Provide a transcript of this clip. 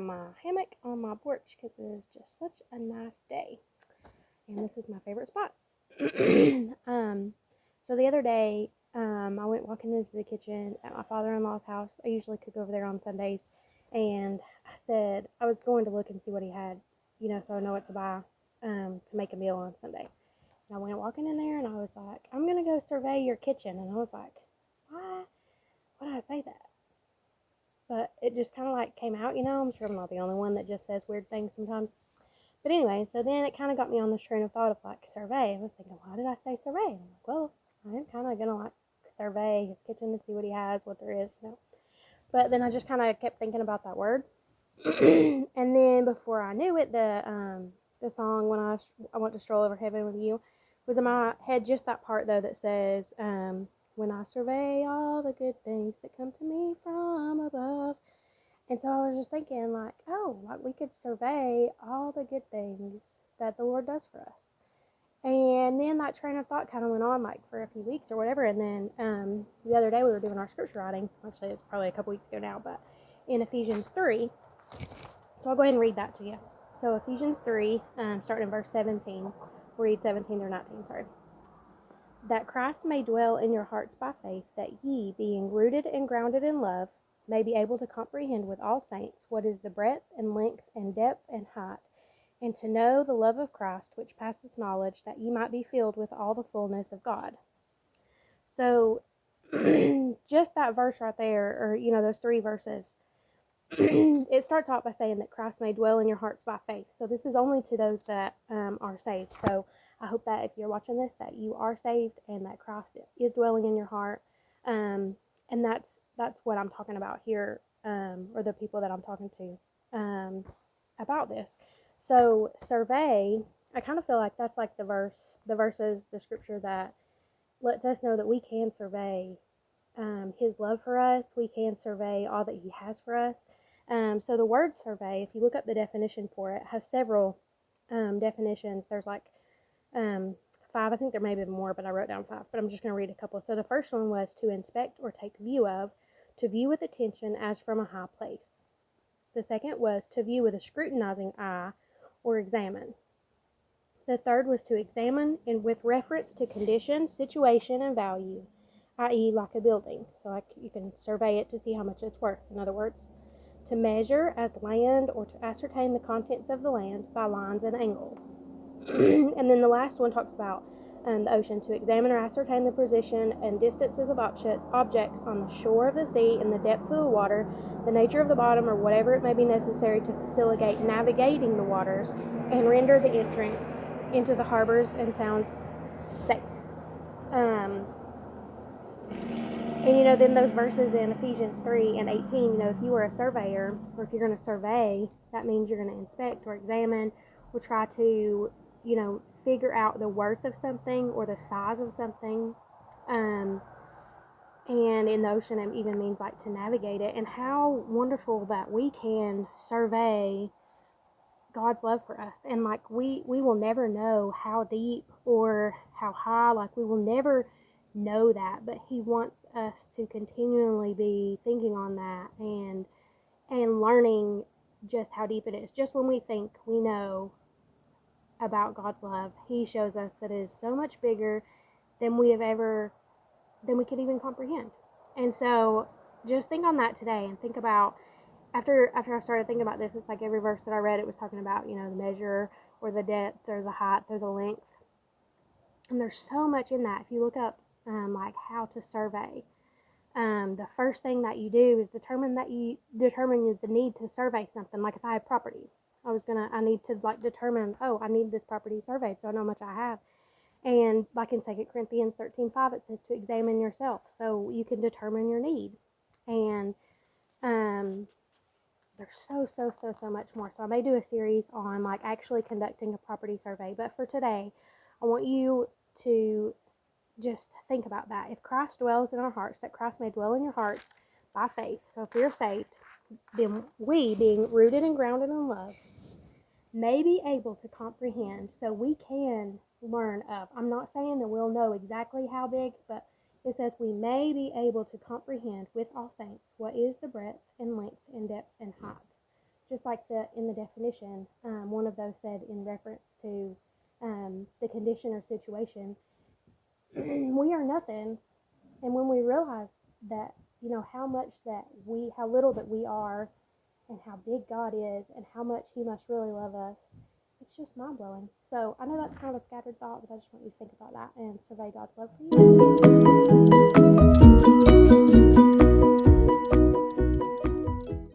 in my hammock on my porch because it is just such a nice day. And this is my favorite spot. So the other day, I went walking into the kitchen at my father-in-law's house. I usually cook over there on Sundays. And I said I was going to look and see what he had, so I know what to buy to make a meal on Sunday. And I went walking in there and I was like, I'm going to go survey your kitchen. And I was like, why did I say that? But it just kind of like came out, I'm sure I'm not the only one that just says weird things sometimes. But anyway, so then it kind of got me on this train of thought of like survey. I was thinking, why did I say survey? And I'm like, well, I'm kind of going to like survey his kitchen to see what he has, what there is, But then I just kind of kept thinking about that word. And then before I knew it, the song When I Want to Stroll Over Heaven With You was in my head, just that part though that says, when I survey all the good things that come to me from above. And so I was just thinking like, oh, like we could survey all the good things that the Lord does for us. And then that train of thought kind of went on like for a few weeks or whatever. And then the other day we were doing our scripture writing. Actually, it's probably a couple weeks ago now, but in Ephesians 3. So I'll go ahead and read that to you. So Ephesians 3, starting in verse 17. We'll read 17 through 19, sorry. That Christ may dwell in your hearts by faith, that ye, being rooted and grounded in love, may be able to comprehend with all saints what is the breadth and length and depth and height, and to know the love of Christ, which passeth knowledge, that ye might be filled with all the fullness of God. So, just that verse right there, or, those 3 verses, it starts off by saying that Christ may dwell in your hearts by faith. So this is only to those that are saved. So I hope that if you're watching this, that you are saved and that Christ is dwelling in your heart. And that's what I'm talking about here, or the people that I'm talking to about this. So survey, I kind of feel like that's like the scripture that lets us know that we can survey his love for us. We can survey all that he has for us. So the word survey, if you look up the definition for it, has several definitions. There's like 5. I think there may be more, but I wrote down 5. But I'm just going to read a couple. So the first one was to inspect or take view of, to view with attention as from a high place. The second was to view with a scrutinizing eye or examine. The third was to examine with reference to condition, situation, and value, i.e. like a building. So like you can survey it to see how much it's worth, in other words. To measure as land or to ascertain the contents of the land by lines and angles. And then the last one talks about the ocean, to examine or ascertain the position and distances of objects on the shore of the sea, in the depth of the water, the nature of the bottom, or whatever it may be necessary to facilitate navigating the waters and render the entrance into the harbors and sounds safe. And then those verses in Ephesians 3 and 18, if you were a surveyor, or if you're going to survey, that means you're going to inspect or examine or try to, figure out the worth of something or the size of something. And in the ocean, it even means like to navigate it. And how wonderful that we can survey God's love for us. And like we will never know how deep or how high, like we will never know that, but he wants us to continually be thinking on that and learning just how deep it is. Just when we think we know about God's love, he shows us that it is so much bigger than we could even comprehend. And so just think on that today, and think about, after I started thinking about this, it's like every verse that I read, it was talking about, the measure or the depth or the height or the length. And there's so much in that. If you look up like how to survey, the first thing that you do is determine the need to survey something. Like if I have property, I need to like determine, I need this property surveyed so I know how much I have. And like in 2 Corinthians 13:5, it says to examine yourself so you can determine your need. And there's so much more. So I may do a series on like actually conducting a property survey. But for today, I want you to just think about that. If Christ dwells in our hearts, that Christ may dwell in your hearts by faith. So if we are saved, then we, being rooted and grounded in love, may be able to comprehend. So we can learn of. I'm not saying that we'll know exactly how big, but it says we may be able to comprehend with all saints what is the breadth and length and depth and height. just like in the definition, one of those said in reference to the condition or situation, we are nothing. And when we realize that, how little that we are, and how big God is, and how much He must really love us, it's just mind blowing. So I know that's kind of a scattered thought, but I just want you to think about that and survey God's love for you.